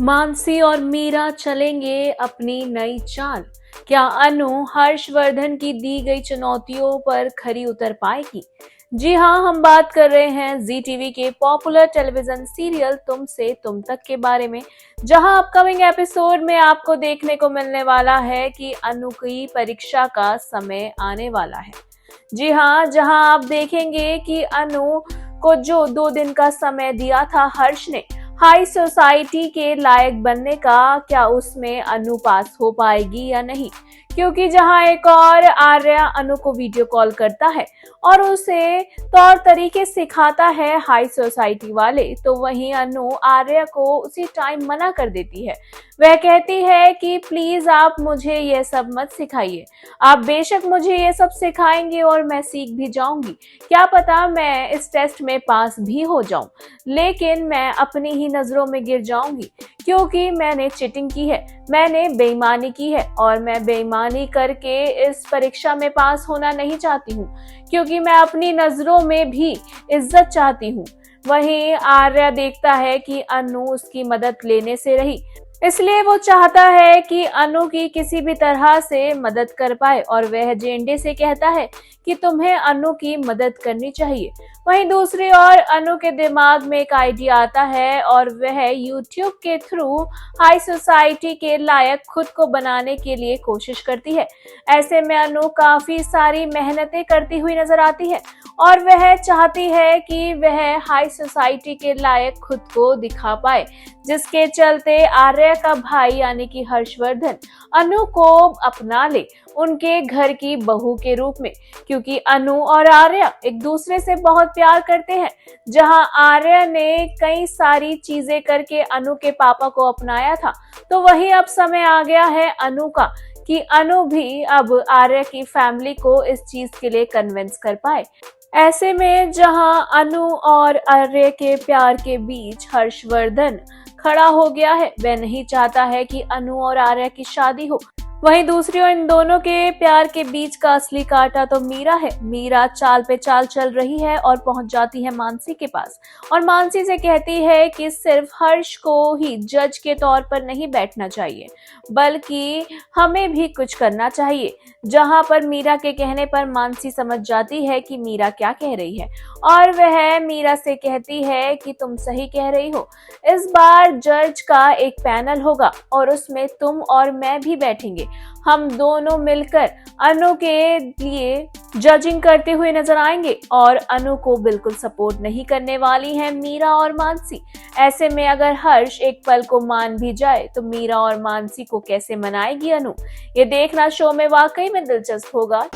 मानसी और मीरा चलेंगे अपनी नई चाल। क्या अनु हर्षवर्धन की दी गई चुनौतियों पर खरी उतर पाएगी? जी हाँ, हम बात कर रहे हैं जी टीवी के पॉपुलर टेलीविजन सीरियल तुम से तुम तक के बारे में, जहां अपकमिंग एपिसोड में आपको देखने को मिलने वाला है कि अनु की परीक्षा का समय आने वाला है। जी हाँ, जहां आप देखेंगे कि अनु को जो 2 दिन का समय दिया था हर्ष ने हाई सोसाइटी के लायक बनने का, क्या उसमें अनु पास हो पाएगी या नहीं? क्योंकि जहां एक और आर्या अनु को वीडियो कॉल करता है और उसे तौर तरीके सिखाता है हाई सोसाइटी वाले, तो वहीं अनु आर्या को उसी टाइम मना कर देती है। वह कहती है कि प्लीज आप मुझे ये सब मत सिखाइए, आप बेशक मुझे ये सब सिखाएंगे और मैं सीख भी जाऊंगी, क्या पता मैं इस टेस्ट में पास भी हो जाऊं, लेकिन मैं अपनी ही नजरों में गिर जाऊंगी क्योंकि मैंने चीटिंग की है, मैंने बेईमानी की है और मैं बेईमानी करके इस परीक्षा में पास होना नहीं चाहती हूँ क्योंकि मैं अपनी नजरों में भी इज्जत चाहती हूँ। वहीं आर्या देखता है कि अनु उसकी मदद लेने से रही, इसलिए वो चाहता है कि अनु की किसी भी तरह से मदद कर पाए और वह जेंडे से कहता है कि तुम्हें अनु की मदद करनी चाहिए। वहीं दूसरी ओर अनु के दिमाग में एक आइडिया आता है और वह YouTube के थ्रू हाई सोसाइटी के लायक खुद को बनाने के लिए कोशिश करती है। ऐसे में अनु काफी सारी मेहनतें करती हुई नजर आती है और वह चाहती है कि वह हाई सोसाइटी के लायक खुद को दिखा पाए, जिसके चलते आर्या का भाई यानी कि हर्षवर्धन अनु को अपना ले उनके घर की बहू के रूप में, क्योंकि अनु और आर्या एक दूसरे से बहुत प्यार करते हैं। जहां आर्या ने कई सारी चीजें करके अनु के पापा को अपनाया था, तो वही अब समय आ गया है अनु का कि अनु भी अब आर्या की फैमिली को इस चीज के लिए कन्विंस कर पाए। ऐसे में जहां अनु और आर्या के प्यार के बीच हर्षवर्धन खड़ा हो गया है, वह नहीं चाहता है कि अनु और आर्या की शादी हो। वहीं दूसरी ओर इन दोनों के प्यार के बीच का असली कांटा तो मीरा है। मीरा चाल पे चाल चल रही है और पहुंच जाती है मानसी के पास और मानसी से कहती है कि सिर्फ हर्ष को ही जज के तौर पर नहीं बैठना चाहिए, बल्कि हमें भी कुछ करना चाहिए। जहां पर मीरा के कहने पर मानसी समझ जाती है कि मीरा क्या कह रही है और वह मीरा से कहती है कि तुम सही कह रही हो, इस बार जज का एक पैनल होगा और उसमें तुम और मैं भी बैठेंगे। हम दोनों मिलकर अनु के लिए जजिंग करते हुए नजर आएंगे और अनु को बिल्कुल सपोर्ट नहीं करने वाली हैं मीरा और मानसी। ऐसे में अगर हर्ष एक पल को मान भी जाए तो मीरा और मानसी को कैसे मनाएगी अनु? ये देखना शो में वाकई में दिलचस्प होगा।